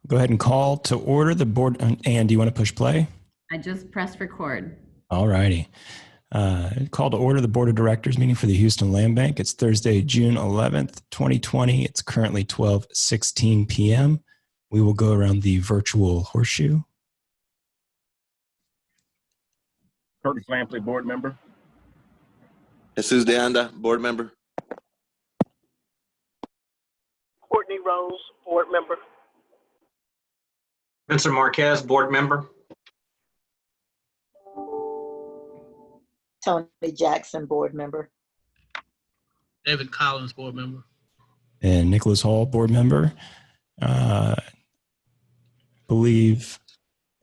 Go ahead and call to order the board. Ann, do you want to push play? I just pressed record. All righty. Call to order the Board of Directors meeting for the Houston Land Bank. It's Thursday, June 11th, 2020. It's currently 12:16 p.m. We will go around the virtual horseshoe. Courtney Lampley, board member. Jesus DeAnda, board member. Courtney Rose, board member. Vincent Marquez, board member. Toni Jackson, board member. David Collins, board member. And Nicholas Hall, board member. Believe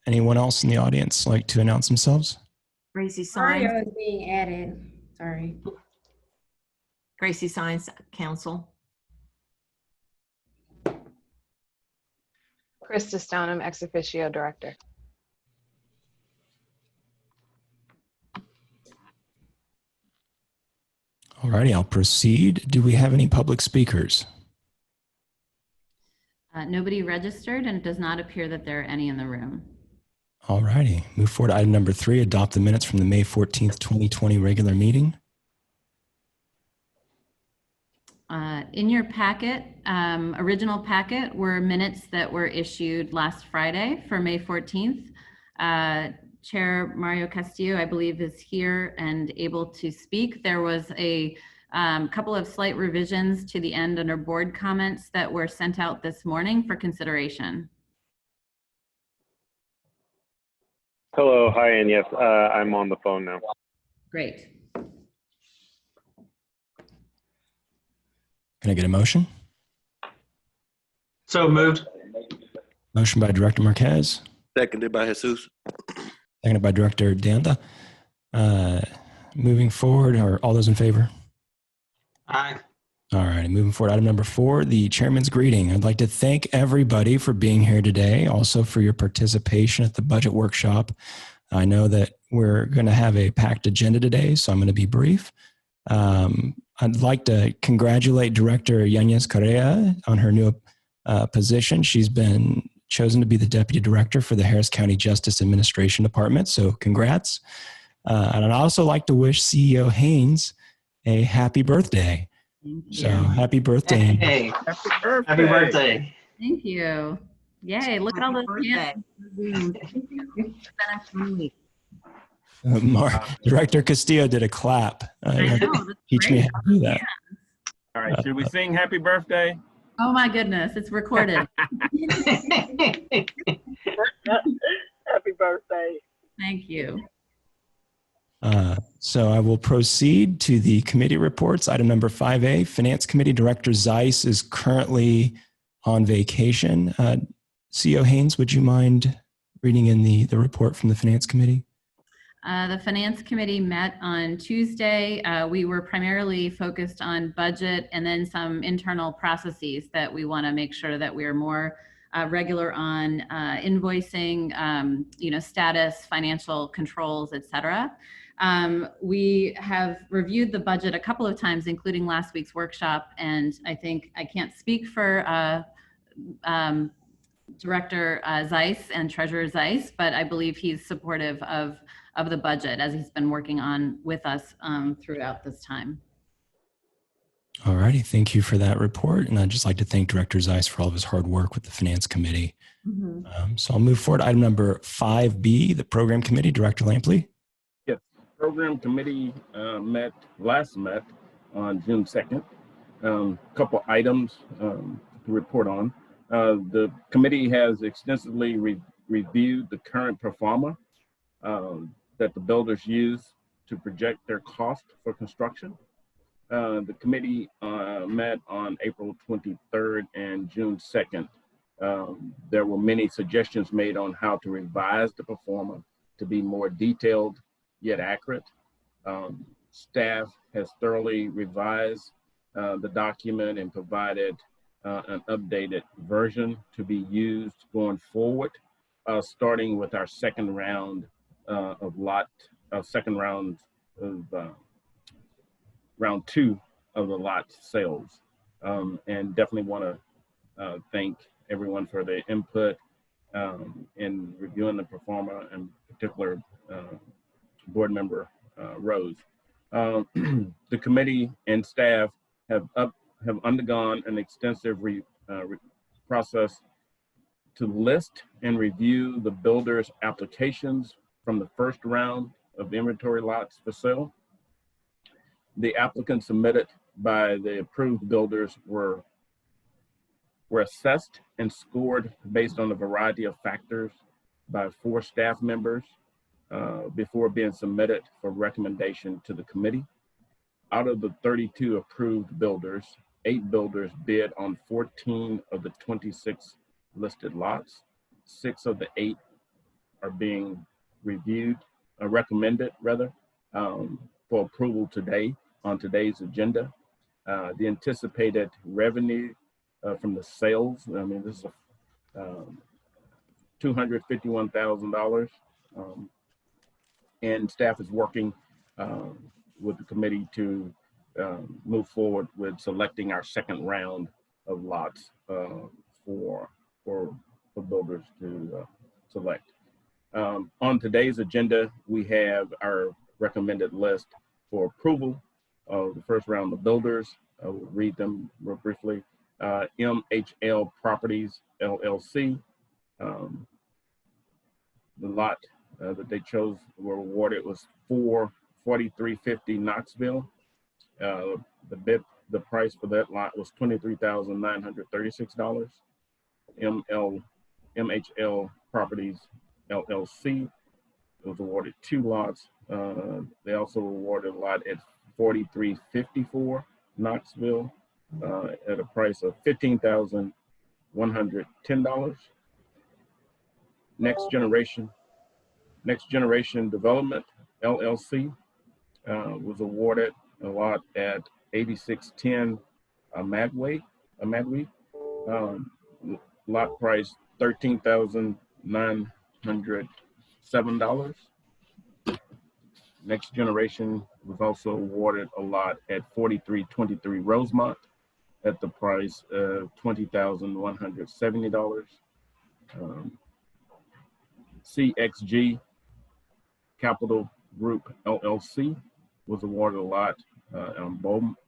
anyone else in the audience like to announce themselves? GracielaSaenz. Mario is being added. Sorry. GracielaSaenz, council. Christa Stoneham, ex officio director. All righty, I'll proceed. Do we have any public speakers? Nobody registered, and it does not appear that there are any in the room. All righty, move forward to item number 3, adopt the minutes from the May 14th, 2020 regular meeting. In your packet, original packet, were minutes that were issued last Friday for May 14th. Chair Mario Castillo, I believe, is here and able to speak. There was a couple of slight revisions to the end under board comments that were sent out this morning for consideration. Hello, hi, and yes, I'm on the phone now. Great. Can I get a motion? So moved. Motion by Director Marquez, Seconded by Jesus. seconded by Director DeAnda. Moving forward, are all those in favor? Aye. All right, moving forward, item number 4, the chairman's greeting. I'd like to thank everybody for being here today, also for your participation at the budget workshop. I know that we're going to have a packed agenda today, so I'm going to be brief. I'd like to congratulate Director Yanez Correa on her new position. She's been chosen to be the Deputy Director for the Harris County Justice Administration Department, so congrats. And I'd also like to wish CEO Haynes a happy birthday. So happy birthday. Hey, Happy birthday. happy birthday. Thank you. Yay, look at all those hands. Director Castillo did a clap. I know, that's Teach me great. how to do that. All right, should we sing happy birthday? Oh my goodness, it's recorded. Happy birthday. Thank you. So I will proceed to the committee reports. Item number 5A, Finance Committee Director Zeiss is currently on vacation. CEO Haynes, would you mind reading in the report from the Finance Committee? The Finance Committee met on Tuesday. We were primarily focused on budget and then some internal processes that we want to make sure that we are more regular on, invoicing, status, financial controls, et cetera. We have reviewed the budget a couple of times, including last week's workshop, and I think I can't speak for Director Zeiss and Treasurer Zeiss, but I believe he's supportive of the budget as he's been working on with us throughout this time. All righty, thank you for that report. And I'd just like to thank Director Zeiss for all of his hard work with the Finance Committee. So I'll move forward. Item number 5B, the Program Committee, Director Lampley. Yes, program committee met on June 2nd. Couple items to report on. The committee has extensively reviewed the current pro forma that the builders use to project their cost for construction. The committee met on April 23rd and June 2nd. There were many suggestions made on how to revise the pro forma to be more detailed yet accurate. Staff has thoroughly revised the document and provided an updated version to be used going forward, starting with our second round of round 2 of the lot sales. And definitely want to thank everyone for their input in reviewing the performer, and particular board member Rose. The committee and staff have undergone an extensive process to list and review the builders' applications from the first round of inventory lots for sale. The applicants submitted by the approved builders were assessed and scored based on a variety of factors by 4 staff members before being submitted for recommendation to the committee. Out of the 32 approved builders, 8 builders bid on 14 of the 26 listed lots. 6 of the 8 are being recommended for approval today on today's agenda. The anticipated revenue from the sales, this is $251,000, and staff is working with the committee to move forward with selecting our second round of lots for builders to select. On today's agenda, we have our recommended list for approval of the first round of builders. I will read them real briefly. MHL Properties, LLC. The lot that they chose were awarded was 4350 Knoxville. The price for that lot was $23,936. MHL Properties, LLC was awarded 2 lots. They also awarded a lot at 4354 Knoxville at a price of $15,110. Next Generation Development, LLC was awarded a lot at 8610 Madway. Lot price $13,907. Next Generation was also awarded a lot at 4323 Rosemont at the price of $20,170. CXG Capital Group LLC was awarded a lot on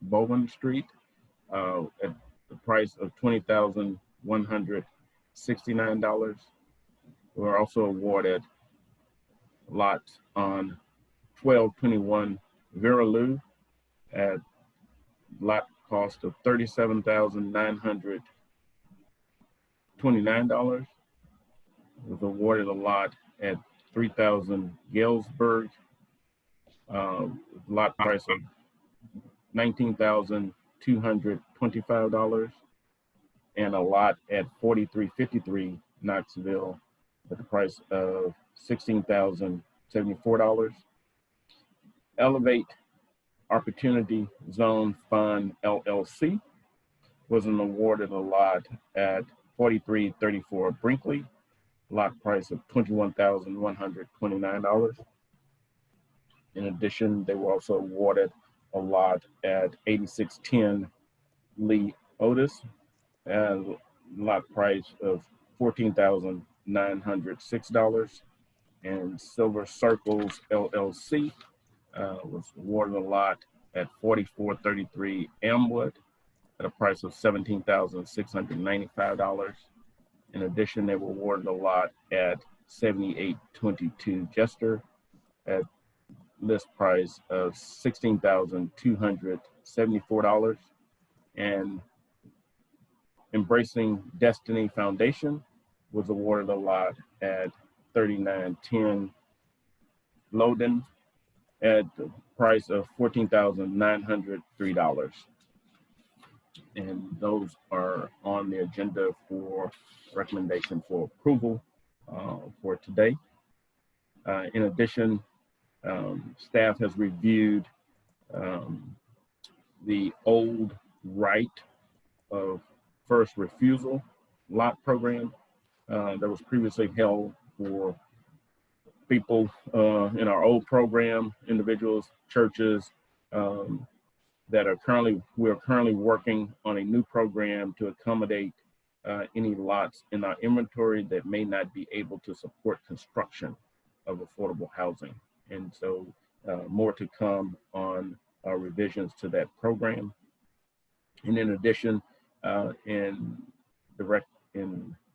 Bowen Street at the price of $20,169. We were also awarded lots on 1221 Veralue at lot cost of $37,929. Was awarded a lot at 3000 Galesburg, lot price of $19,225, and a lot at 4353 Knoxville at the price of $16,074. Elevate Opportunity Zone Fund LLC was awarded a lot at 4334 Brinkley, lot price of $21,129. In addition, they were also awarded a lot at 8610 Lee Otis at a lot price of $14,906. And Silver Circles LLC was awarded a lot at 4433 Elmwood at a price of $17,695. In addition, they were awarded a lot at 7822 Jester at list price of $16,274. And Embracing Destiny Foundation was awarded a lot at 3910 Loden at the price of $14,903. And those are on the agenda for recommendation for approval for today. In addition, staff has reviewed the old right of first refusal lot program that was previously held for people in our old program, individuals, churches, that are we're currently working on a new program to accommodate any lots in our inventory that may not be able to support construction of affordable housing. And so more to come on revisions to that program. And in addition, in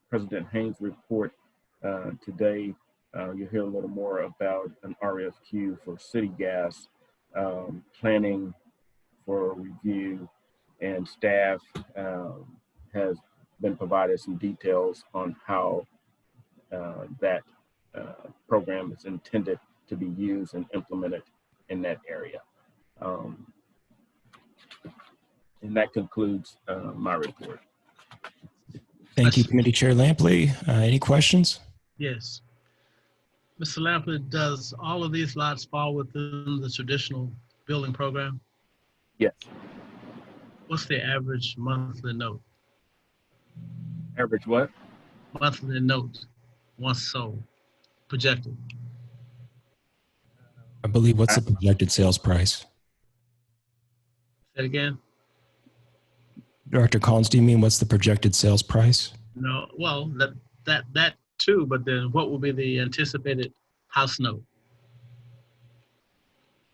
President Haynes' report today, you'll hear a little more about an RFQ for city gas planning for review, and staff has been provided some details on how that program is intended to be used and implemented in that area. And that concludes my report. Thank you, Committee Chair Lampley. Any questions? Yes. Mr. Lampley, does all of these lots fall within the traditional building program? Yes. What's the average monthly note? Average what? Monthly note, once sold, projected. I believe, what's the projected sales price? Say it again? Director Collins, do you mean what's the projected sales price? No, well, that too, but then what will be the anticipated house note?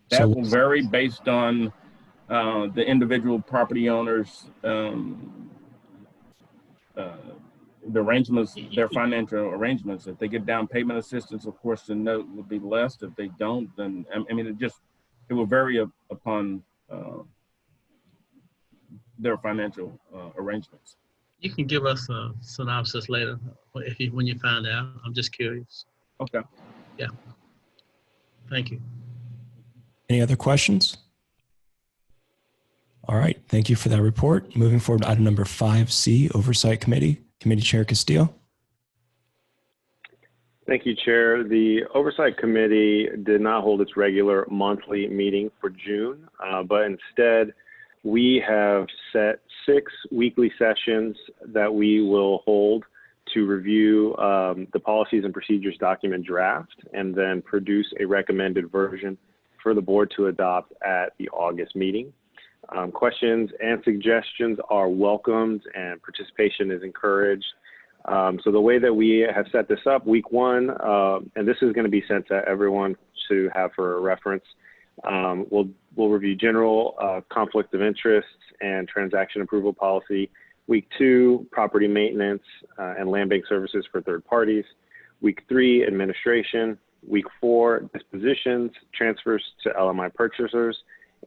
That will vary based on the individual property owners, the arrangements, their financial arrangements. If they get down payment assistance, of course, the note will be less. If they don't, then, I mean, it will vary upon their financial arrangements. You can give us a synopsis later when you find out. I'm just curious. Okay. Yeah. Thank you. Any other questions? All right, thank you for that report. Moving forward to item number 5C, Oversight Committee. Committee Chair Castillo. Thank you, Chair. The Oversight Committee did not hold its regular monthly meeting for June, but instead we have set 6 weekly sessions that we will hold to review the policies and procedures document draft and then produce a recommended version for the board to adopt at the August meeting. Questions and suggestions are welcomed and participation is encouraged. So the way that we have set this up, week 1, and this is going to be sent to everyone to have for reference, we'll review general conflict of interest and transaction approval policy. Week 2, property maintenance and land bank services for third parties. Week 3, administration. Week 4, dispositions, transfers to LMI purchasers,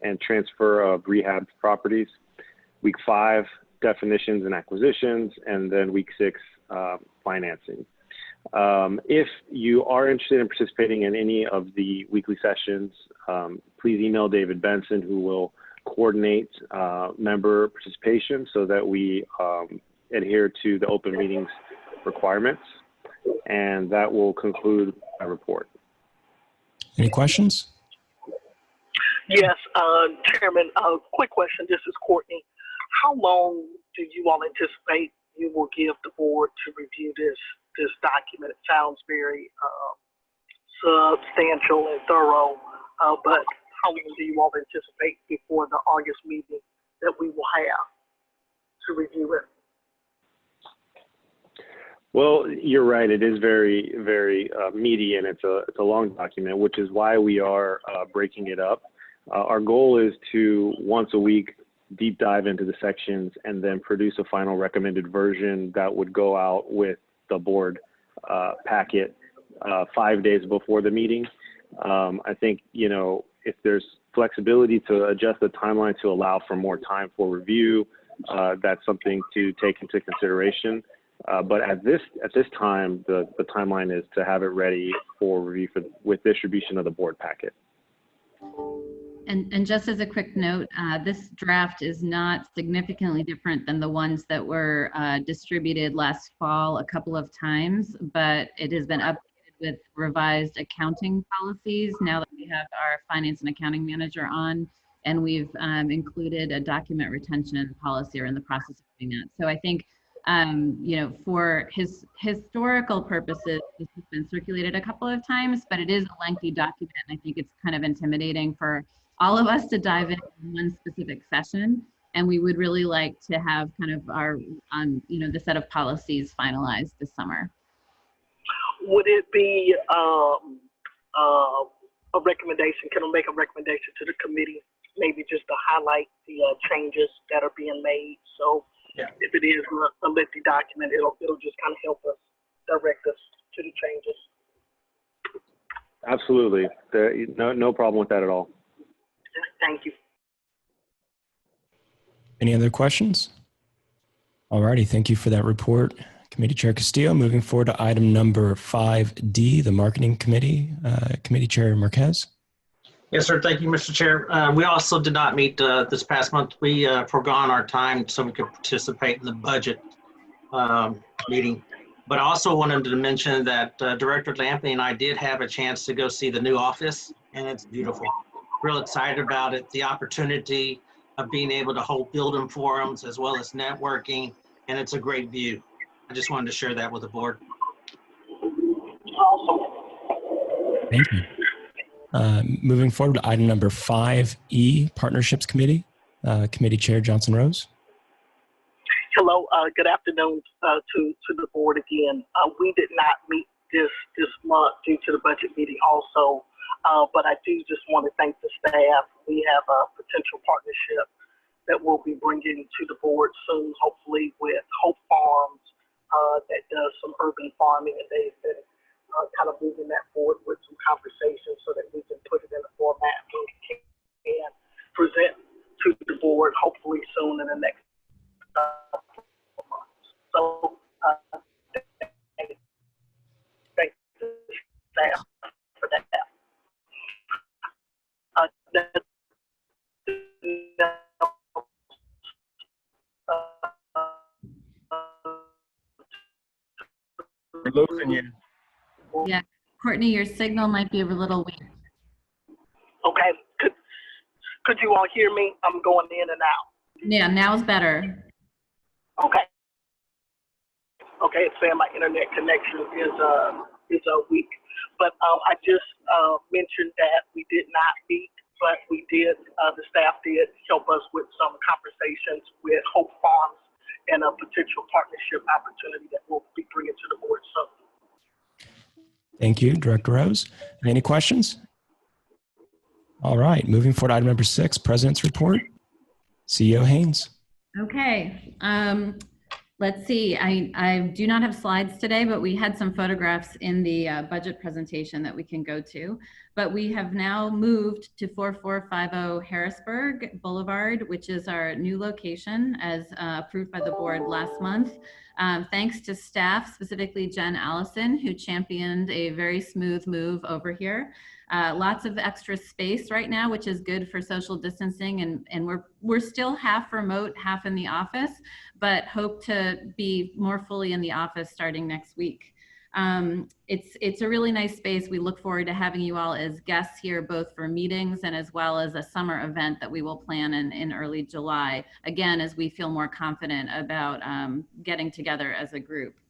and transfer of rehab properties. Week 5, definitions and acquisitions, and then week 6, financing. If you are interested in participating in any of the weekly sessions, please email David Benson, who will coordinate member participation so that we adhere to the open meetings requirements. And that will conclude my report. Any questions? Yes, Chairman, quick question. This is Courtney. How long do you all anticipate you will give the board to review this document? It sounds very substantial and thorough, but how long do you all anticipate before the August meeting that we will have to review it? Well, you're right. It is very, very meaty, and it's a long document, which is why we are breaking it up. Our goal is to once a week deep dive into the sections and then produce a final recommended version that would go out with the board packet 5 days before the meeting. I think, you know, if there's flexibility to adjust the timeline to allow for more time for review, that's something to take into consideration. But at this time, the timeline is to have it ready for review with distribution of the board packet. And just as a quick note, this draft is not significantly different than the ones that were distributed last fall a couple of times, but it has been updated with revised accounting policies now that we have our finance and accounting manager on, and we've included a document retention policy or in the process of doing that. So I think, you know, for historical purposes, this has been circulated a couple of times, but it is a lengthy document, and I think it's kind of intimidating for all of us to dive in one specific session. And we would really like to have kind of our, the set of policies finalized this summer. Would it be a recommendation? Can I make a recommendation to the committee, maybe just to highlight the changes that are being made? So if it is a lengthy document, it'll just kind of help us direct us to the changes. Absolutely. No problem with that at all. Thank you. Any other questions? All righty, thank you for that report, Committee Chair Castillo. Moving forward to item number 5D, the Marketing Committee. Committee Chair Marquez. Yes, sir. Thank you, Mr. Chair. We also did not meet this past month. We forgone our time so we could participate in the budget meeting. But I also wanted to mention that Director Lampney and I did have a chance to go see the new office, and it's beautiful. Real excited about it. The opportunity of being able to hold building forums as well as networking, and it's a great view. I just wanted to share that with the board. Thank you. Moving forward to item number 5E, Partnerships Committee. Committee Chair Johnson Rose. Hello, good afternoon to the board again. We did not meet this month due to the budget meeting also, but I do just want to thank the staff. We have a potential partnership that we'll be bringing to the board soon, hopefully with Hope Farms that does some urban farming, and they've been kind of moving that forward with some conversations so that we can put it in a format where we can present to the board hopefully soon in the next months. So thank the staff for that. We're losing you. Yeah, Courtney, your signal might be a little weak. Okay, could you all hear me? I'm going in and out. Yeah, now's better. Okay. Okay, it's saying my internet connection is weak, but I just mentioned that we did not meet, but we did. The staff did help us with some conversations with Hope Farms and a potential partnership opportunity that we'll be bringing to the board soon. Thank you, Director Rose. Any questions? All right, moving forward to item number 6, President's Report. CEO Haynes. Okay, let's see. I do not have slides today, but we had some photographs in the budget presentation that we can go to. But we have now moved to 4450 Harrisburg Boulevard, which is our new location as approved by the board last month. Thanks to staff, specifically Jen Allison, who championed a very smooth move over here. Lots of extra space right now, which is good for social distancing, and we're still half remote, half in the office, but hope to be more fully in the office starting next week. It's a really nice space. We look forward to having you all as guests here, both for meetings and as well as a summer event that we will plan in early July, again, as we feel more confident about getting together as a group.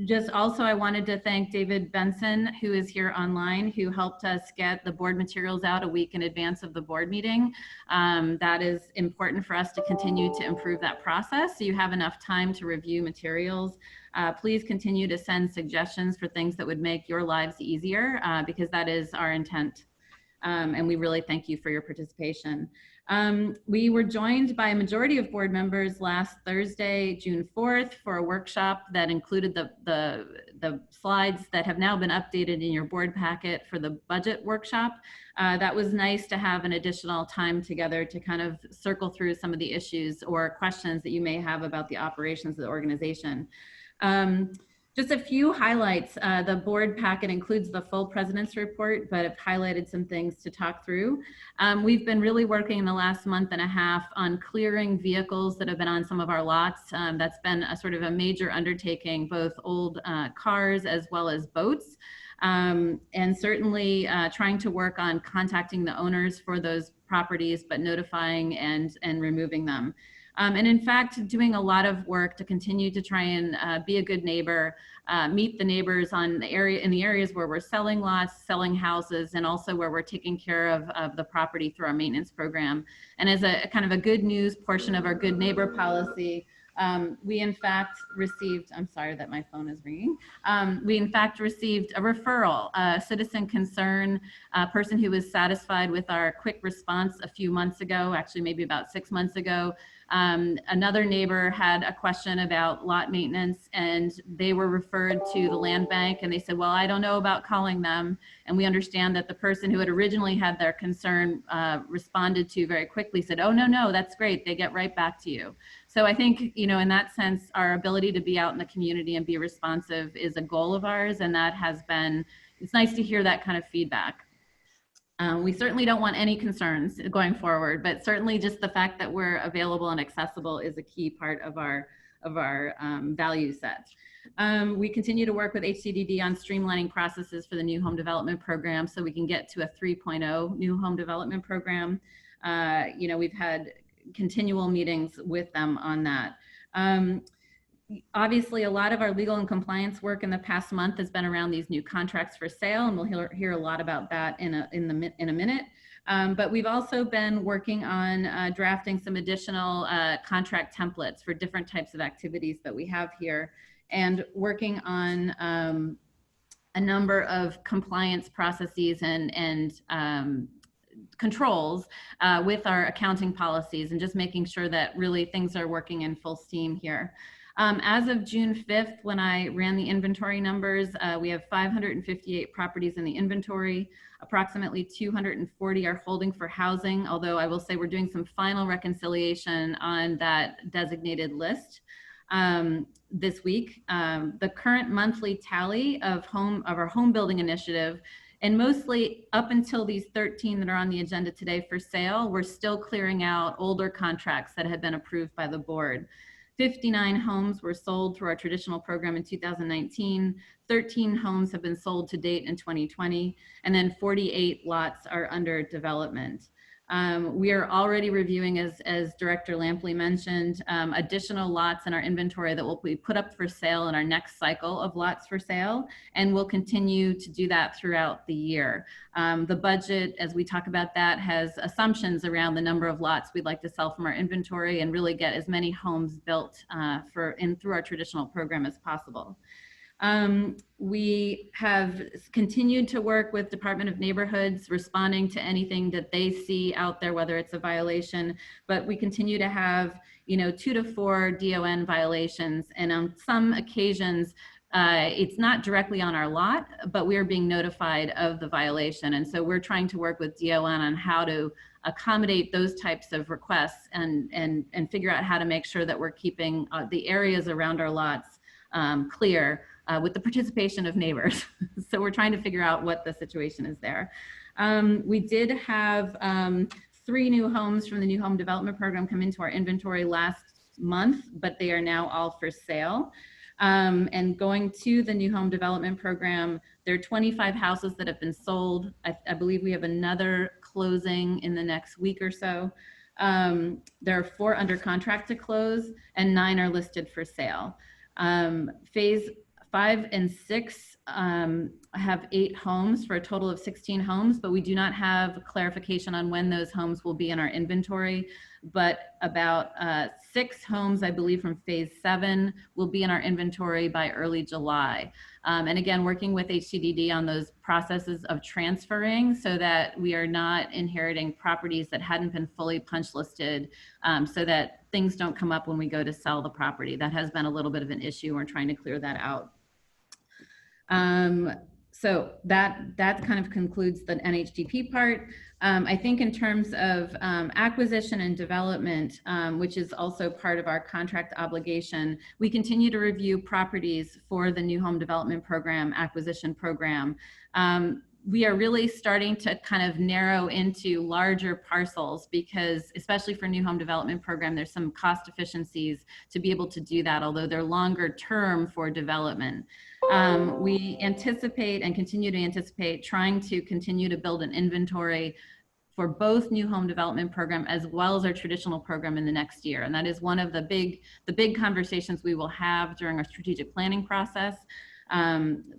Just also, I wanted to thank David Benson, who is here online, who helped us get the board materials out a week in advance of the board meeting. That is important for us to continue to improve that process, so you have enough time to review materials. Please continue to send suggestions for things that would make your lives easier, because that is our intent. And we really thank you for your participation. We were joined by a majority of board members last Thursday, June 4th, for a workshop that included the slides that have now been updated in your board packet for the budget workshop. That was nice to have an additional time together to kind of circle through some of the issues or questions that you may have about the operations of the organization. Just a few highlights. The board packet includes the full president's report, but I've highlighted some things to talk through. We've been really working in the last month and a half on clearing vehicles that have been on some of our lots. That's been a sort of a major undertaking, both old cars as well as boats. And certainly trying to work on contacting the owners for those properties, but notifying and removing them. And in fact, doing a lot of work to continue to try and be a good neighbor, meet the neighbors in the areas where we're selling lots, selling houses, and also where we're taking care of the property through our maintenance program. And as a kind of a good news portion of our good neighbor policy, we in fact received, I'm sorry that my phone is ringing. We in fact received a referral, a citizen concern, a person who was satisfied with our quick response a few months ago, actually maybe about 6 months ago. Another neighbor had a question about lot maintenance, and they were referred to the land bank, and they said, well, I don't know about calling them. And we understand that the person who had originally had their concern responded to very quickly, said, oh, no, that's great. They get right back to you. So I think, you know, in that sense, our ability to be out in the community and be responsive is a goal of ours. And that has been, it's nice to hear that kind of feedback. We certainly don't want any concerns going forward, but certainly just the fact that we're available and accessible is a key part of our value set. We continue to work with HCDD on streamlining processes for the new home development program so we can get to a 3.0 new home development program. You know, we've had continual meetings with them on that. Obviously, a lot of our legal and compliance work in the past month has been around these new contracts for sale, and we'll hear a lot about that in a minute. But we've also been working on drafting some additional contract templates for different types of activities that we have here, and working on a number of compliance processes and controls with our accounting policies, and just making sure that really things are working in full steam here. As of June 5th, when I ran the inventory numbers, we have 558 properties in the inventory. Approximately 240 are holding for housing, although I will say we're doing some final reconciliation on that designated list this week. The current monthly tally of our home building initiative, and mostly up until these 13 that are on the agenda today for sale, we're still clearing out older contracts that had been approved by the board. 59 homes were sold through our traditional program in 2019. 13 homes have been sold to date in 2020, and then 48 lots are under development. We are already reviewing, as Director Lampley mentioned, additional lots in our inventory that will be put up for sale in our next cycle of lots for sale, and we'll continue to do that throughout the year. The budget, as we talk about that, has assumptions around the number of lots we'd like to sell from our inventory and really get as many homes built through our traditional program as possible. We have continued to work with Department of Neighborhoods, responding to anything that they see out there, whether it's a violation, but we continue to have, 2 to 4 DON violations. And on some occasions, it's not directly on our lot, but we are being notified of the violation. And so we're trying to work with DON on how to accommodate those types of requests and figure out how to make sure that we're keeping the areas around our lots clear with the participation of neighbors. So we're trying to figure out what the situation is there. We did have 3 new homes from the new home development program come into our inventory last month, but they are now all for sale. And going to the new home development program, there are 25 houses that have been sold. I believe we have another closing in the next week or so. There are 4 under contract to close, and 9 are listed for sale. Phase 5 and 6 have 8 homes for a total of 16 homes, but we do not have clarification on when those homes will be in our inventory. But about 6 homes, I believe, from phase 7 will be in our inventory by early July. And again, working with HCDD on those processes of transferring so that we are not inheriting properties that hadn't been fully punch listed, so that things don't come up when we go to sell the property. That has been a little bit of an issue. We're trying to clear that out. So that kind of concludes the NHDP part. I think in terms of acquisition and development, which is also part of our contract obligation, we continue to review properties for the new home development program, acquisition program. We are really starting to kind of narrow into larger parcels because, especially for new home development program, there's some cost efficiencies to be able to do that, although they're longer term for development. We anticipate and continue to anticipate trying to continue to build an inventory for both new home development program as well as our traditional program in the next year. And that is one of the big conversations we will have during our strategic planning process,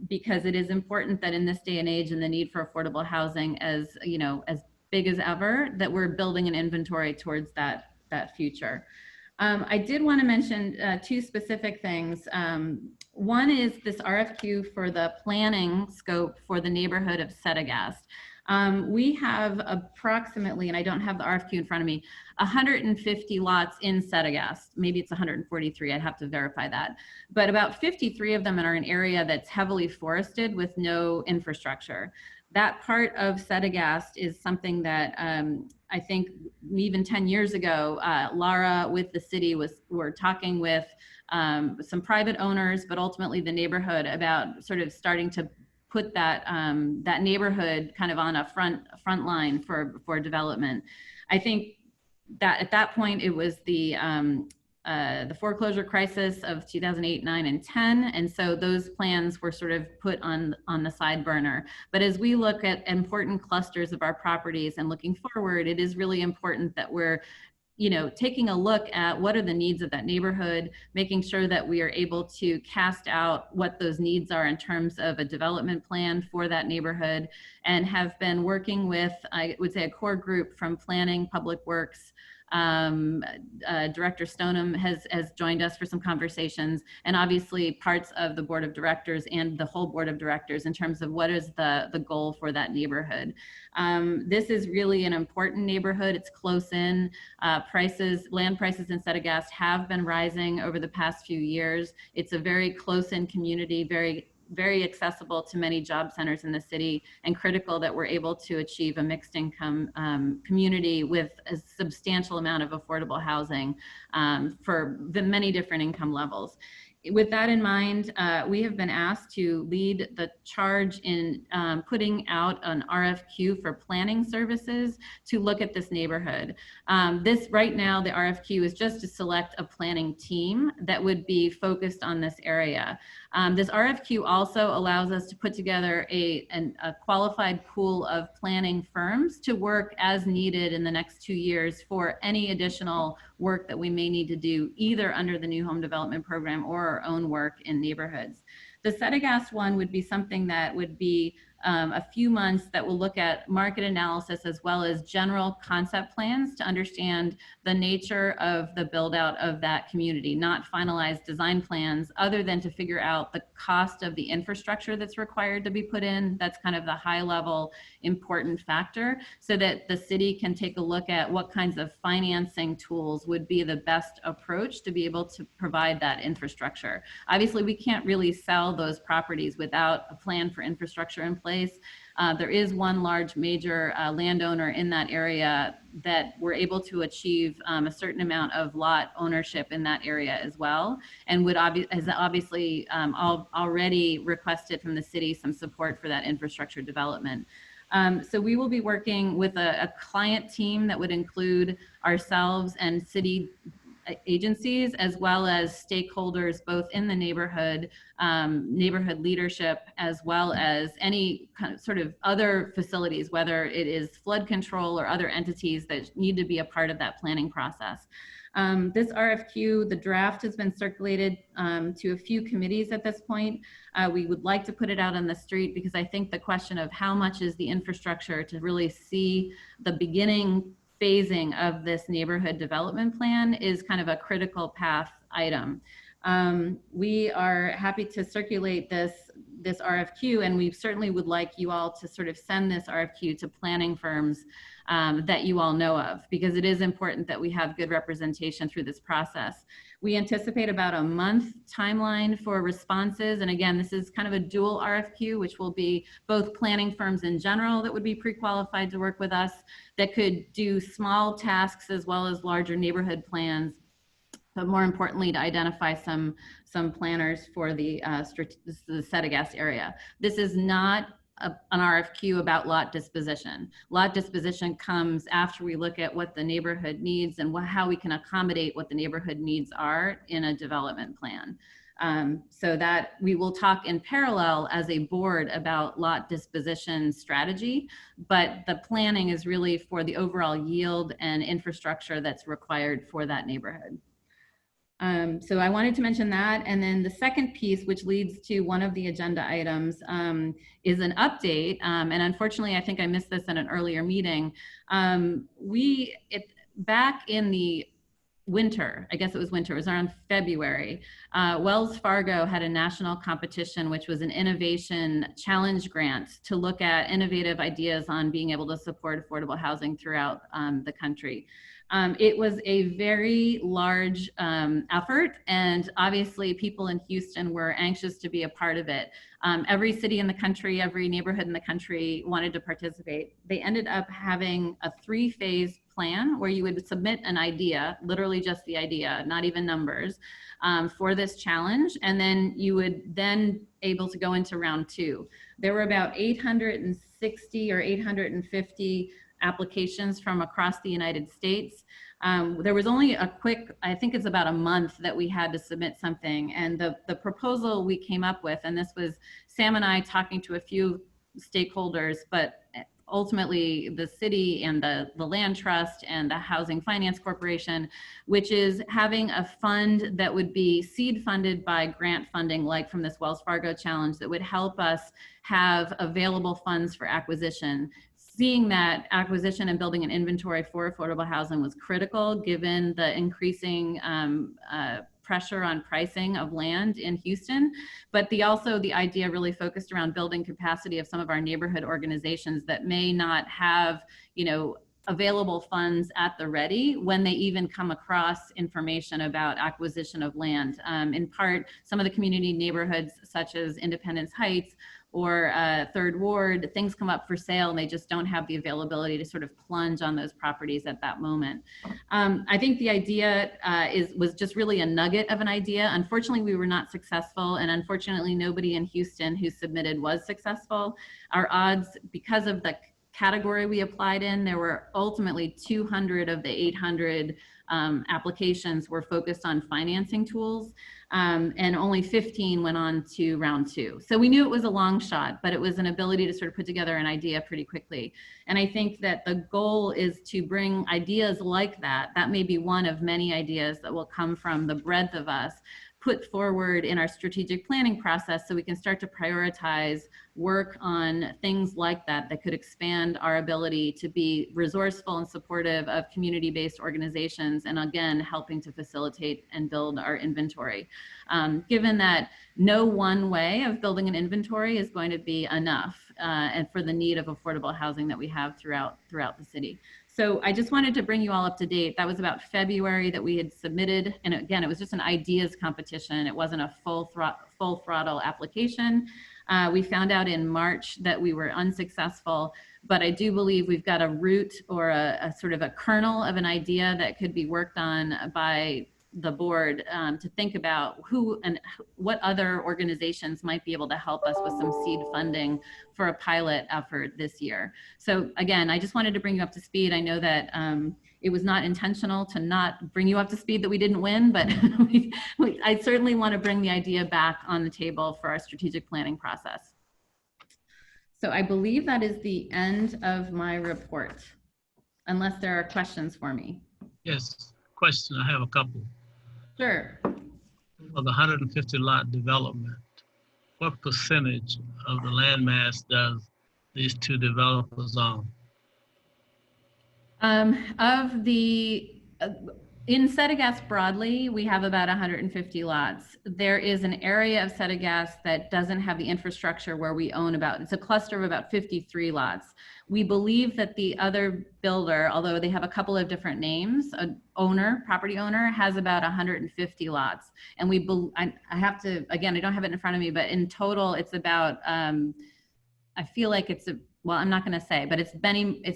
because it is important that in this day and age and the need for affordable housing as big as ever, that we're building an inventory towards that future. I did want to mention two specific things. One is this RFQ for the planning scope for the neighborhood of Sedagast. We have approximately, and I don't have the RFQ in front of me, 150 lots in Sedagast. Maybe it's 143, I'd have to verify that. But about 53 of them are an area that's heavily forested with no infrastructure. That part of Sedagast is something that I think even 10 years ago, Lara with the city were talking with some private owners, but ultimately the neighborhood about sort of starting to put that that neighborhood kind of on a front line for development. I think that at that point it was the foreclosure crisis of 2008, 9, and 10, and so those plans were sort of put on the side burner. But as we look at important clusters of our properties and looking forward, it is really important that we're taking a look at what are the needs of that neighborhood, making sure that we are able to cast out what those needs are in terms of a development plan for that neighborhood, and have been working with, I would say, a core group from planning, public works. Director Stoneham has joined us for some conversations, and obviously parts of the board of directors and the whole board of directors in terms of what is the goal for that neighborhood. This is really an important neighborhood. It's close in. Land prices in Sedagast have been rising over the past few years. It's a very close in community, very accessible to many job centers in the city, and critical that we're able to achieve a mixed income community with a substantial amount of affordable housing for the many different income levels. With that in mind, we have been asked to lead the charge in putting out an RFQ for planning services to look at this neighborhood. Right now, the RFQ is just to select a planning team that would be focused on this area. This RFQ also allows us to put together a qualified pool of planning firms to work as needed in the next 2 years for any additional work that we may need to do either under the new home development program or our own work in neighborhoods. The Sedagast one would be something that would be a few months that will look at market analysis as well as general concept plans to understand the nature of the build out of that community, not finalized design plans other than to figure out the cost of the infrastructure that's required to be put in. That's kind of the high level important factor, so that the city can take a look at what kinds of financing tools would be the best approach to be able to provide that infrastructure. Obviously, we can't really sell those properties without a plan for infrastructure in place. There is one large major landowner in that area that we're able to achieve a certain amount of lot ownership in that area as well, and has obviously already requested from the city some support for that infrastructure development. So we will be working with a client team that would include ourselves and city agencies, as well as stakeholders both in the neighborhood, neighborhood leadership, as well as any kind of sort of other facilities, whether it is flood control or other entities that need to be a part of that planning process. This RFQ, the draft has been circulated to a few committees at this point. We would like to put it out on the street because I think the question of how much is the infrastructure to really see the beginning phasing of this neighborhood development plan is kind of a critical path item. We are happy to circulate this RFQ, and we certainly would like you all to sort of send this RFQ to planning firms that you all know of, because it is important that we have good representation through this process. We anticipate about a month timeline for responses. And again, this is kind of a dual RFQ, which will be both planning firms in general that would be pre-qualified to work with us, that could do small tasks as well as larger neighborhood plans, but more importantly, to identify some planners for the Sedagast area. This is not an RFQ about lot disposition. Lot disposition comes after we look at what the neighborhood needs and how we can accommodate what the neighborhood needs are in a development plan. So that we will talk in parallel as a board about lot disposition strategy, but the planning is really for the overall yield and infrastructure that's required for that neighborhood. So I wanted to mention that. And then the second piece, which leads to one of the agenda items, is an update. And unfortunately, I think I missed this in an earlier meeting. Back in the winter, I guess it was winter, it was around February, Wells Fargo had a national competition, which was an innovation challenge grant to look at innovative ideas on being able to support affordable housing throughout the country. It was a very large effort, and obviously people in Houston were anxious to be a part of it. Every city in the country, every neighborhood in the country wanted to participate. They ended up having a 3-phase plan where you would submit an idea, literally just the idea, not even numbers, for this challenge, and then you would then able to go into round 2. There were about 860 or 850 applications from across the United States. There was only a quick, I think it's about a month that we had to submit something. And the proposal we came up with, and this was Sam and I talking to a few stakeholders, but ultimately the city and the land trust and the Housing Finance Corporation, which is having a fund that would be seed funded by grant funding, like from this Wells Fargo challenge, that would help us have available funds for acquisition. Seeing that acquisition and building an inventory for affordable housing was critical given the increasing pressure on pricing of land in Houston, but also the idea really focused around building capacity of some of our neighborhood organizations that may not have, available funds at the ready when they even come across information about acquisition of land. In part, some of the community neighborhoods such as Independence Heights or Third Ward, things come up for sale and they just don't have the availability to sort of plunge on those properties at that moment. I think the idea was just really a nugget of an idea. Unfortunately, we were not successful, and unfortunately, nobody in Houston who submitted was successful. Our odds, because of the category we applied in, there were ultimately 200 of the 800 applications were focused on financing tools, and only 15 went on to round 2. So we knew it was a long shot, but it was an ability to sort of put together an idea pretty quickly. And I think that the goal is to bring ideas like that. That may be one of many ideas that will come from the breadth of us, put forward in our strategic planning process so we can start to prioritize work on things like that that could expand our ability to be resourceful and supportive of community-based organizations, and again, helping to facilitate and build our inventory. Given that no one way of building an inventory is going to be enough and for the need of affordable housing that we have throughout the city. So I just wanted to bring you all up to date. That was about February that we had submitted. And again, it was just an ideas competition. It wasn't a full throttle application. We found out in March that we were unsuccessful, but I do believe we've got a root or a sort of a kernel of an idea that could be worked on by the board to think about who and what other organizations might be able to help us with some seed funding for a pilot effort this year. So again, I just wanted to bring you up to speed. I know that it was not intentional to not bring you up to speed that we didn't win, but I certainly want to bring the idea back on the table for our strategic planning process. So I believe that is the end of my report, unless there are questions for me. Yes, question, I have a couple. Sure. Of the 150 lot development, what percentage of the land mass does these two developers own? In Settegast broadly, we have about 150 lots. There is an area of Settegast that doesn't have the infrastructure where we own it's a cluster of about 53 lots. We believe that the other builder, although they have a couple of different names, property owner has about 150 lots. And I have to, again, I don't have it in front of me, but in total it's about, I feel like well, I'm not going to say, but it's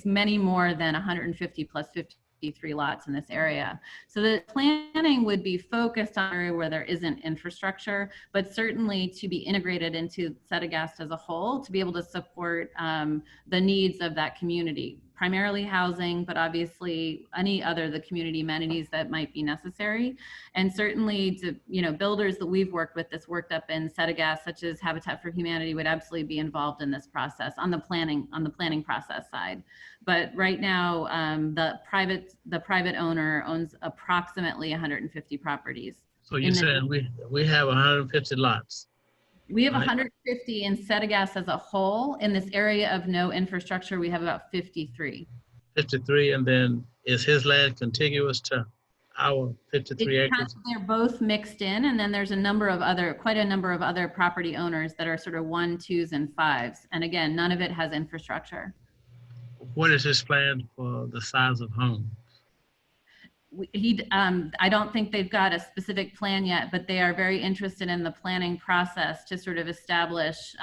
many more than 150 plus 53 lots in this area. So the planning would be focused on an area where there isn't infrastructure, but certainly to be integrated into Settegast as a whole, to be able to support the needs of that community. primarily housing, but obviously any other the community amenities that might be necessary. And certainly to, builders that we've worked with that's worked up in Setagast, such as Habitat for Humanity, would absolutely be involved in this process on the planning process side. But right now, the private owner owns approximately 150 properties. So you're saying we have 150 lots? We have right? 150 in Setagast as a whole. In this area of no infrastructure, we have about 53. 53, and then is his land contiguous to our 53 acres? They're both mixed in, and then there's quite a number of other property owners that are sort of 1, 2s, and 5s. And again, none of it has infrastructure. What is his plan for the size of home? I don't think they've got a specific plan yet, but they are very interested in the planning process to sort of establish,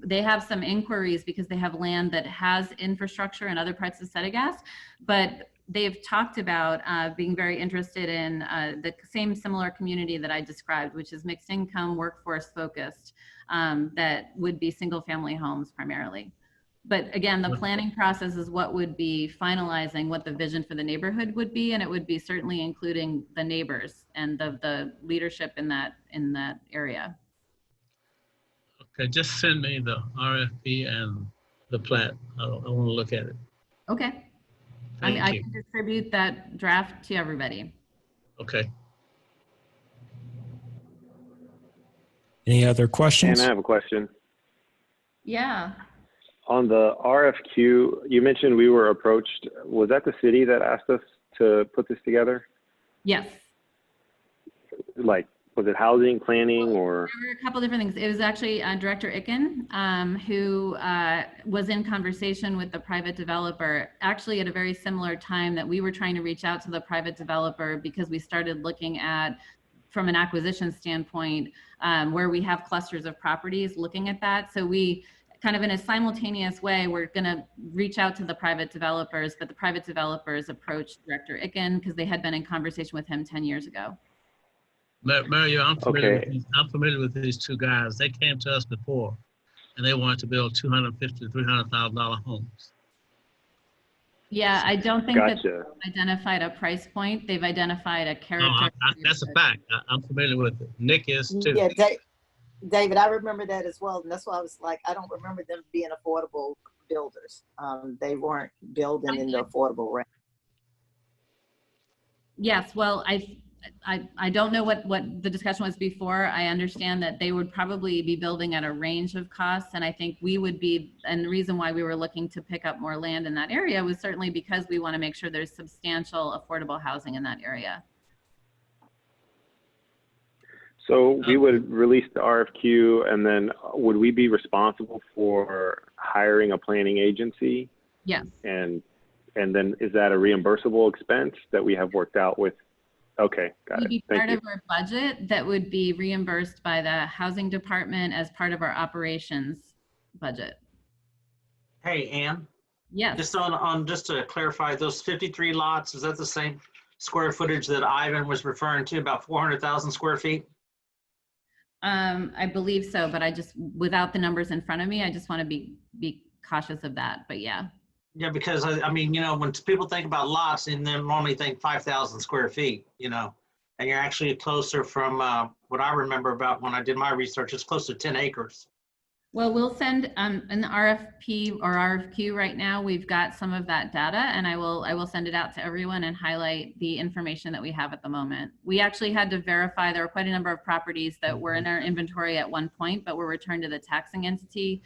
they have some inquiries because they have land that has infrastructure in other parts of Setagast, but they've talked about being very interested in the same similar community that I described, which is mixed income, workforce focused, that would be single family homes primarily. But again, the planning process is what would be finalizing what the vision for the neighborhood would be, and it would be certainly including the neighbors and the leadership in that area. Okay, just send me the RFP and the plat. I want to look at it. Okay. Thank I you. can distribute that draft to everybody. Okay. Any other questions? And I have a question. Yeah. On the RFQ, you mentioned we were approached. Was that the city that asked us to put this together? Yes. Like, was it housing, planning, or? There were a couple different things. It was actually Director Icken, who was in conversation with the private developer, actually at a very similar time that we were trying to reach out to the private developer because we started looking at, from an acquisition standpoint, where we have clusters of properties, looking at that. So we kind of in a simultaneous way, we're going to reach out to the private developers, but the private developers approached Director Icken because they had been in conversation with him 10 years ago. Mario, I'm familiar with these two guys. They came to us before, and they wanted to build $250,000 to $300,000 homes. Yeah, I don't think that Gotcha. they've identified a price point. They've identified a character. No, that's a fact. I'm familiar with it. Nick is too. Yeah, David, I remember that as well. And that's why I was like, I don't remember them being affordable builders. They weren't building in the affordable range. Yes, well, I don't know what the discussion was before. I understand that they would probably be building at a range of costs. And I think we would be, and the reason why we were looking to pick up more land in that area was certainly because we want to make sure there's substantial affordable housing in that area. So we would release the RFQ, and then would we be responsible for hiring a planning agency? Yes. And then is that a reimbursable expense that we have worked out with? Okay, got it. It'd be Thank part you. of our budget that would be reimbursed by the housing department as part of our operations budget. Hey, Ann, Yes. just just to clarify, those 53 lots, is that the same square footage that Ivan was referring to, about 400,000 square feet? I believe so, but I just, without the numbers in front of me, I just want to be cautious of that, but yeah. Yeah, because I mean, when people think about lots, and they normally think 5,000 square feet, and you're actually closer from what I remember about when I did my research, it's close to 10 acres. Well, we'll send an RFP or RFQ right now. We've got some of that data, and I will send it out to everyone and highlight the information that we have at the moment. We actually had to verify there were quite a number of properties that were in our inventory at one point, but were returned to the taxing entity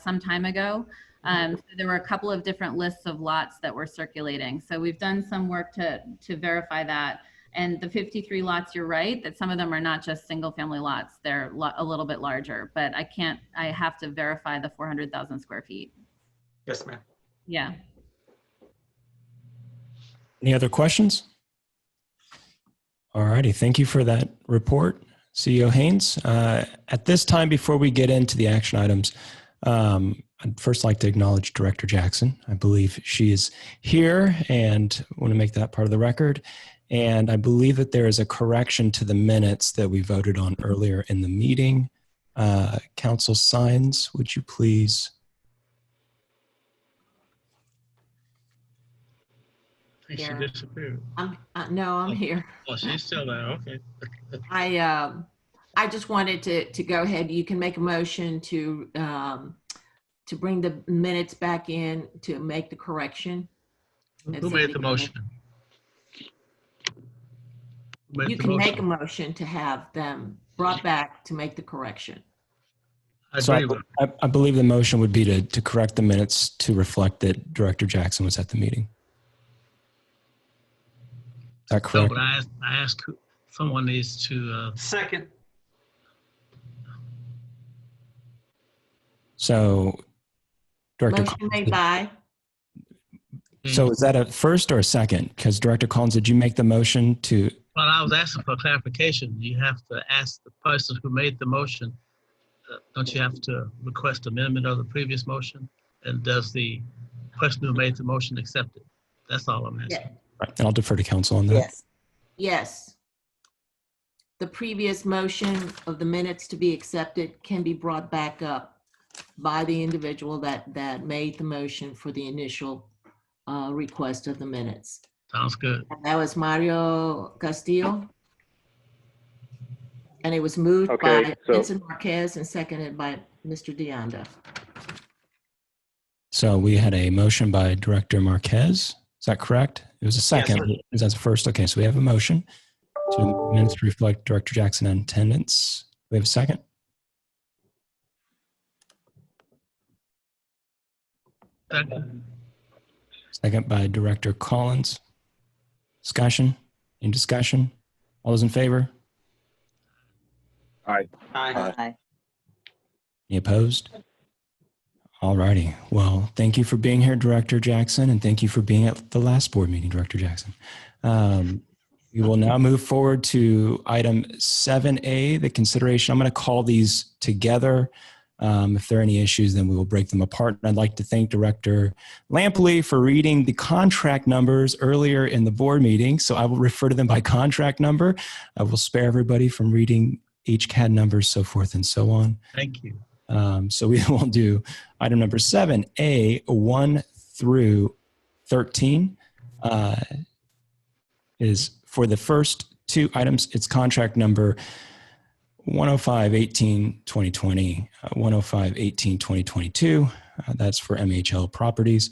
some time ago. So there were a couple of different lists of lots that were circulating. So we've done some work to verify that. And the 53 lots, you're right, that some of them are not just single family lots. They're a little bit larger, but I have to verify the 400,000 square feet. Yes, ma'am. Yeah. Any other questions? All righty, thank you for that report, CEO Haynes. At this time, before we get into the action items, I'd first like to acknowledge Director Jackson. I believe she is here and want to make that part of the record. And I believe that there is a correction to the minutes that we voted on earlier in the meeting. GracielaSaenz, would you please think she Here. disappeared. No, I'm here. Oh, she's still there. Okay. I just wanted to go ahead. You can make a motion to bring the minutes back in to make the correction. Who made the motion? You can make a motion to have them brought back to make the correction. So I believe the motion would be to correct the minutes to reflect that Director Jackson was at the meeting. Is that correct? No, but I asked someone needs to. Second. So, Director. Motion made by. So is that a first or a second? Because Director Collins, did you make the motion to? Well, I was asking for clarification. You have to ask the person who made the motion. Don't you have to request amendment of the previous motion? And does the person who made the motion accept it? That's all I'm asking. Yeah. Right, and I'll defer to council on that. Yes. Yes. The previous motion of the minutes to be accepted can be brought back up by the individual that made the motion for the initial request of the minutes. Sounds good. And that was Mario Castillo. And it was moved by Vincent Marquez and seconded by Mr. DeAnda. So we had a motion by Director Marquez. Is that correct? It was a second. Yes, that's a first. Okay, so we have a motion to minutes to reflect Director Jackson in attendance. We have a second. Second. Second by Director Collins. Discussion? Any discussion? All those in favor? Aye. Aye. Any opposed? All righty. Well, thank you for being here, Director Jackson, and thank you for being at the last board meeting, Director Jackson. We will now move forward to item 7A, the consideration. I'm going to call these together. If there are any issues, then we will break them apart. And I'd like to thank Director Lampley for reading the contract numbers earlier in the board meeting. So I will refer to them by contract number. I will spare everybody from reading HCAD numbers, so forth and so on. Thank you. So we will do item number 7A, 1 through 13. Is for the first two items, it's contract number 105-18-2020, 105-18-2022. That's for MHL Properties.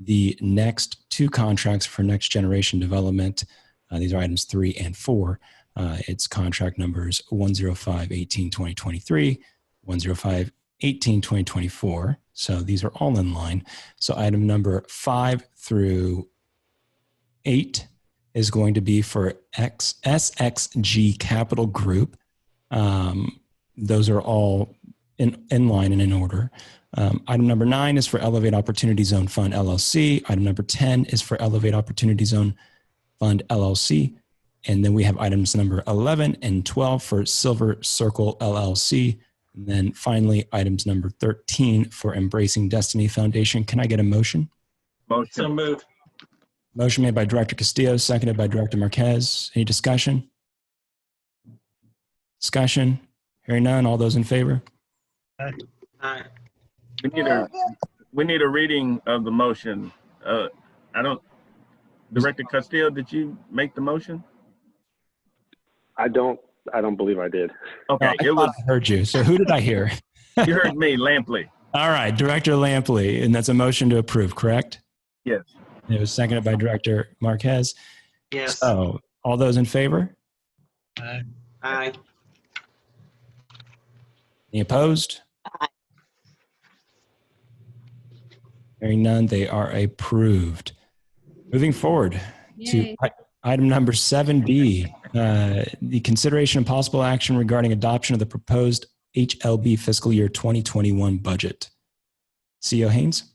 The next two contracts for Next Generation Development, these are items 3 and 4. It's contract numbers 105-18-2023, 105-18-2024. So these are all in line. So item number 5 through 8 is going to be for SXG Capital Group. Those are all in line and in order. Item number 9 is for Elevate Opportunity Zone Fund LLC. Item number 10 is for Elevate Opportunity Zone Fund LLC. And then we have items number 11 and 12 for Silver Circle LLC. And then finally, items number 13 for Embracing Destiny Foundation. Can I get a motion? Motion. So moved. Motion made by Director Castillo, seconded by Director Marquez. Any discussion? Discussion? Hearing none. All those in favor? Aye. Aye. We need a reading of the motion. Director Castillo, did you make the motion? I don't believe I did. Okay, I heard you. So who did I hear? You heard me, Lampley. All right, Director Lampley, and that's a motion to approve, correct? Yes. It was seconded by Director Marquez. Yes. So all those in favor? Aye. Aye. Any opposed? Aye. Hearing none, they are approved. Moving forward to item number 7B, the consideration and possible action regarding adoption of the proposed HLB fiscal year 2021 budget. CEO Haynes?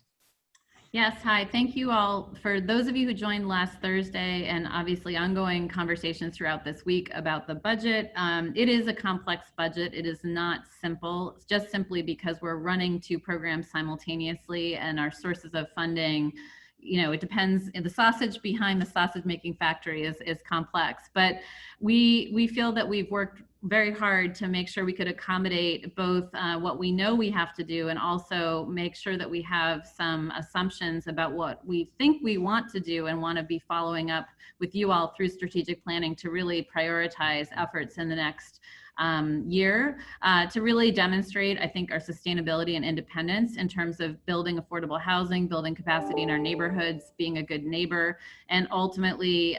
Yes, hi. Thank you all. For those of you who joined last Thursday and obviously ongoing conversations throughout this week about the budget, it is a complex budget. It is not simple. It's just simply because we're running two programs simultaneously and our sources of funding, it depends. The sausage behind the sausage making factory is complex, but we feel that we've worked very hard to make sure we could accommodate both what we know we have to do and also make sure that we have some assumptions about what we think we want to do and want to be following up with you all through strategic planning to really prioritize efforts in the next year to really demonstrate, I think, our sustainability and independence in terms of building affordable housing, building capacity in our neighborhoods, being a good neighbor, and ultimately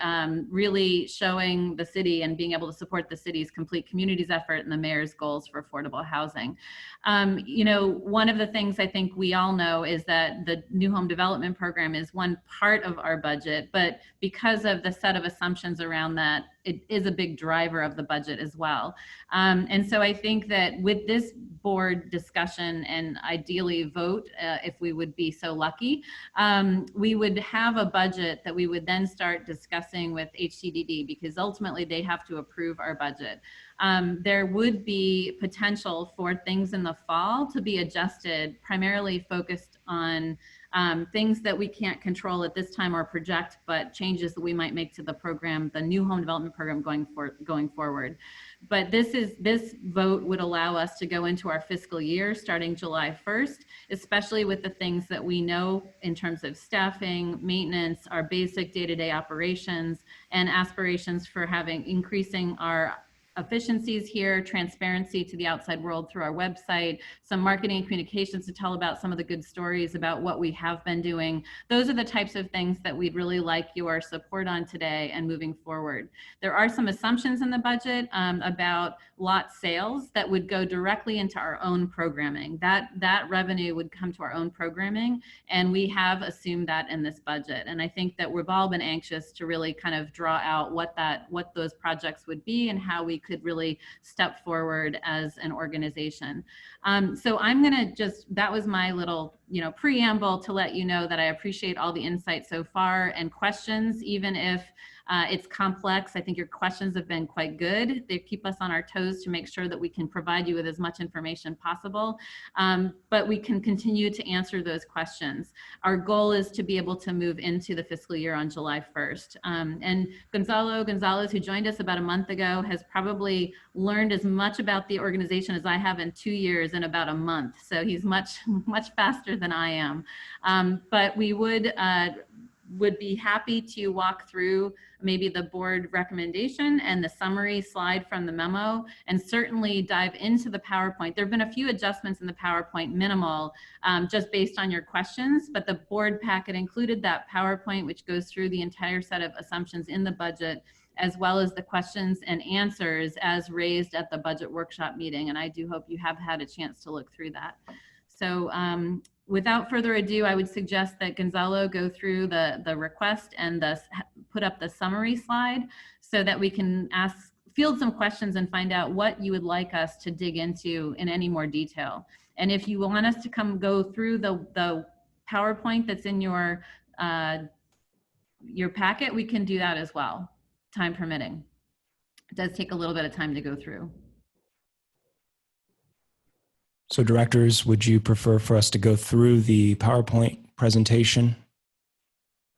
really showing the city and being able to support the city's complete communities effort and the mayor's goals for affordable housing. One of the things I think we all know is that the new home development program is one part of our budget, but because of the set of assumptions around that, it is a big driver of the budget as well. And so I think that with this board discussion and ideally vote, if we would be so lucky, we would have a budget that we would then start discussing with HCDD, because ultimately they have to approve our budget. There would be potential for things in the fall to be adjusted, primarily focused on things that we can't control at this time or project, but changes that we might make to the program, the new home development program going forward. But this vote would allow us to go into our fiscal year starting July 1st, especially with the things that we know in terms of staffing, maintenance, our basic day-to-day operations, and aspirations for increasing our efficiencies here, transparency to the outside world through our website, some marketing and communications to tell about some of the good stories about what we have been doing. Those are the types of things that we'd really like your support on today and moving forward. There are some assumptions in the budget about lot sales that would go directly into our own programming. That revenue would come to our own programming, and we have assumed that in this budget. And I think that we've all been anxious to really kind of draw out what those projects would be and how we could really step forward as an organization. So I'm gonna that was my little preamble to let you know that I appreciate all the insight so far and questions, even if it's complex. I think your questions have been quite good. They keep us on our toes to make sure that we can provide you with as much information possible, but we can continue to answer those questions. Our goal is to be able to move into the fiscal year on July 1st. And Gonzalez, who joined us about a month ago, has probably learned as much about the organization as I have in 2 years in about a month. So he's much faster than I am. But we would be happy to walk through maybe the board recommendation and the summary slide from the memo, and certainly dive into the PowerPoint. There have been a few adjustments in the PowerPoint, minimal, just based on your questions, but the board packet included that PowerPoint, which goes through the entire set of assumptions in the budget, as well as the questions and answers as raised at the budget workshop meeting. And I do hope you have had a chance to look through that. So without further ado, I would suggest that Gonzalo go through the request and put up the summary slide so that we can field some questions and find out what you would like us to dig into in any more detail. And if you want us to go through the PowerPoint that's in your packet, we can do that as well, time permitting. It does take a little bit of time to go through. So directors, would you prefer for us to go through the PowerPoint presentation?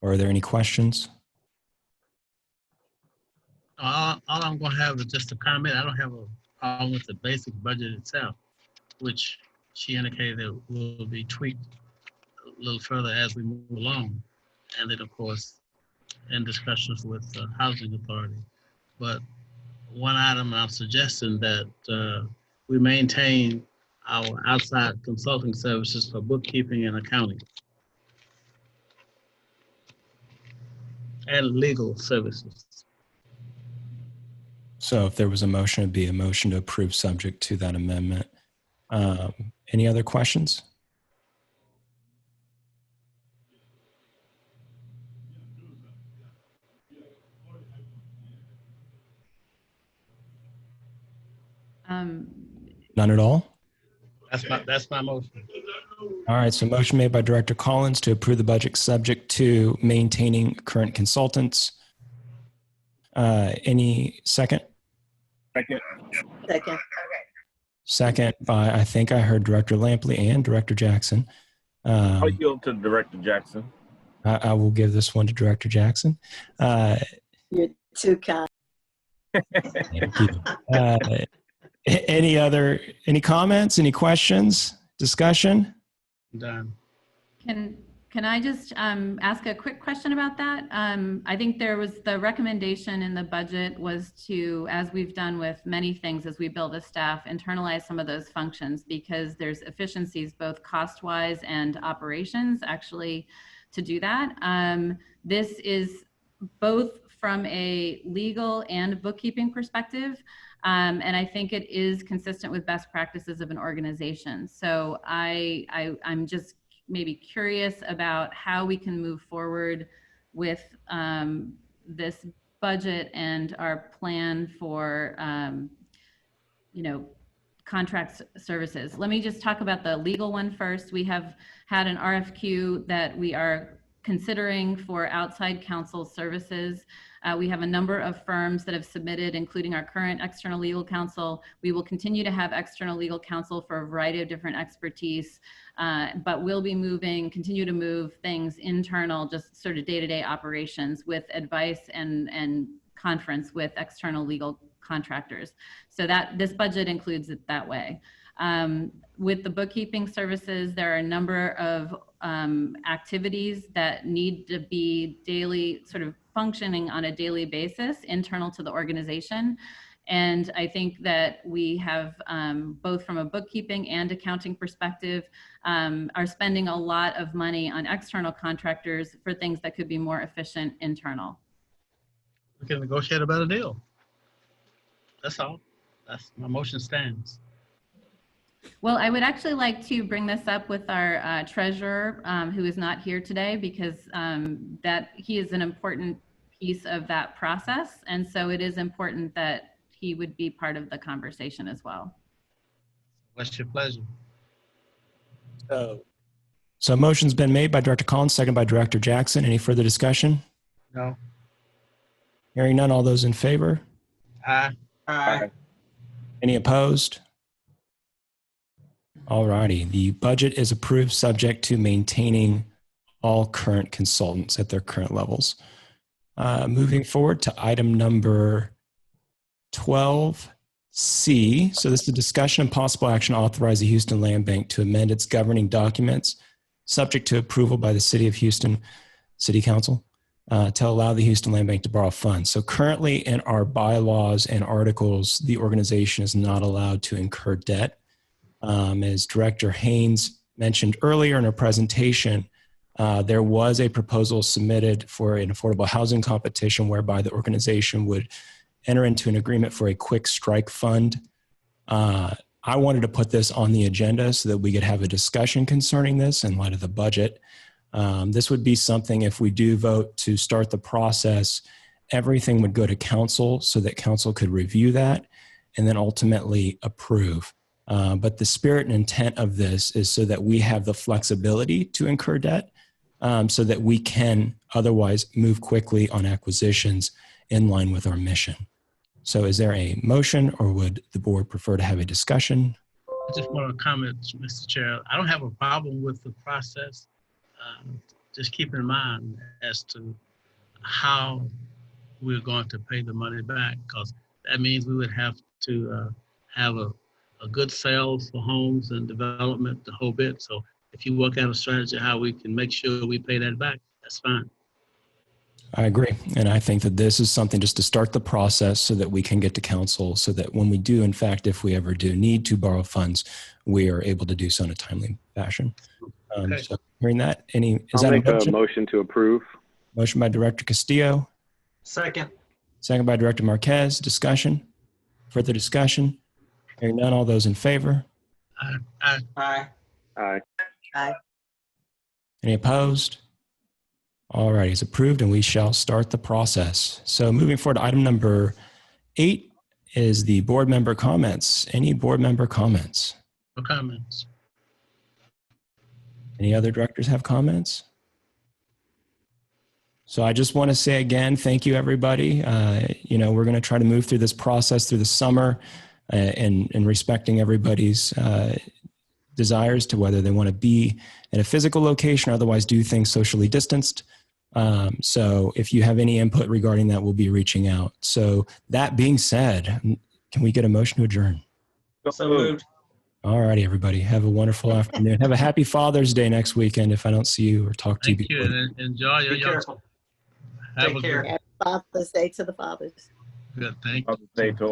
Or are there any questions? All I'm going to have is just a comment. I don't have a problem with the basic budget itself, which she indicated that will be tweaked a little further as we move along. And then, of course, in discussions with the Housing Authority. But one item I'm suggesting that we maintain our outside consulting services for bookkeeping and accounting and legal services. So if there was a motion, it'd be a motion to approve subject to that amendment. Any other questions? None at all? That's my motion. All right, so motion made by Director Collins to approve the budget subject to maintaining current consultants. Any second? Second. Second. Second by, I think I heard Director Lampley and Director Jackson. I'll yield to Director Jackson. I will give this one to Director Jackson. You're too kind. Thank you. Any comments, any questions, discussion? Done. Can I just ask a quick question about that? I think there was the recommendation in the budget was to, as we've done with many things as we build a staff, internalize some of those functions because there's efficiencies both cost-wise and operations actually to do that. This is both from a legal and bookkeeping perspective. And I think it is consistent with best practices of an organization. So I'm just maybe curious about how we can move forward with this budget and our plan for, contract services. Let me just talk about the legal one first. We have had an RFQ that we are considering for outside counsel services. We have a number of firms that have submitted, including our current external legal counsel. We will continue to have external legal counsel for a variety of different expertise, but we'll be continue to move things internal, just sort of day-to-day operations with advice and conference with external legal contractors. So that this budget includes it that way. With the bookkeeping services, there are a number of activities that need to be daily, sort of functioning on a daily basis, internal to the organization. And I think that we have, both from a bookkeeping and accounting perspective, are spending a lot of money on external contractors for things that could be more efficient internal. We can negotiate about a deal. That's all. My motion stands. Well, I would actually like to bring this up with our treasurer, who is not here today, because that he is an important piece of that process. And so it is important that he would be part of the conversation as well. What's your pleasure? So motion's been made by Director Collins, second by Director Jackson. Any further discussion? No. Hearing none, all those in favor? Aye. Aye. Any opposed? All righty. The budget is approved subject to maintaining all current consultants at their current levels. Moving forward to item number 12C. So this is a discussion and possible action to authorize the Houston Land Bank to amend its governing documents subject to approval by the City of Houston City Council to allow the Houston Land Bank to borrow funds. So currently in our bylaws and articles, the organization is not allowed to incur debt. As Director Haynes mentioned earlier in her presentation, there was a proposal submitted for an affordable housing competition whereby the organization would enter into an agreement for a quick strike fund. I wanted to put this on the agenda so that we could have a discussion concerning this in light of the budget. This would be something, if we do vote to start the process, everything would go to council so that council could review that and then ultimately approve. But the spirit and intent of this is so that we have the flexibility to incur debt so that we can otherwise move quickly on acquisitions in line with our mission. So is there a motion, or would the board prefer to have a discussion? I just want to comment, Mr. Chair. I don't have a problem with the process. Just keep in mind as to how we're going to pay the money back, because that means we would have to have a good sales for homes and development, the whole bit. So if you work out a strategy how we can make sure we pay that back, that's fine. I agree. And I think that this is something just to start the process so that we can get to council so that when we do, in fact, if we ever do need to borrow funds, we are able to do so in a timely fashion. Okay. So hearing that, I'll make a motion to approve. Motion by Director Castillo. Second. Second by Director Marquez. Discussion? Further discussion? Hearing none, all those in favor? Aye. Aye. Aye. Aye. Any opposed? All right, it's approved, and we shall start the process. So moving forward to item number 8 is the board member comments. Any board member comments? No comments. Any other directors have comments? So I just want to say again, thank you, everybody. We're going to try to move through this process through the summer and respecting everybody's desires to whether they want to be in a physical location or otherwise do things socially distanced. So if you have any input regarding that, we'll be reaching out. So that being said, can we get a motion to adjourn? So moved. All righty, everybody. Have a wonderful afternoon. Have a happy Father's Day next weekend if I don't see you or talk to you Thank you, before. and enjoy your Be young. careful. Have Take a care. good, Happy Father's Day to the fathers. good. Thank you. Father's Day to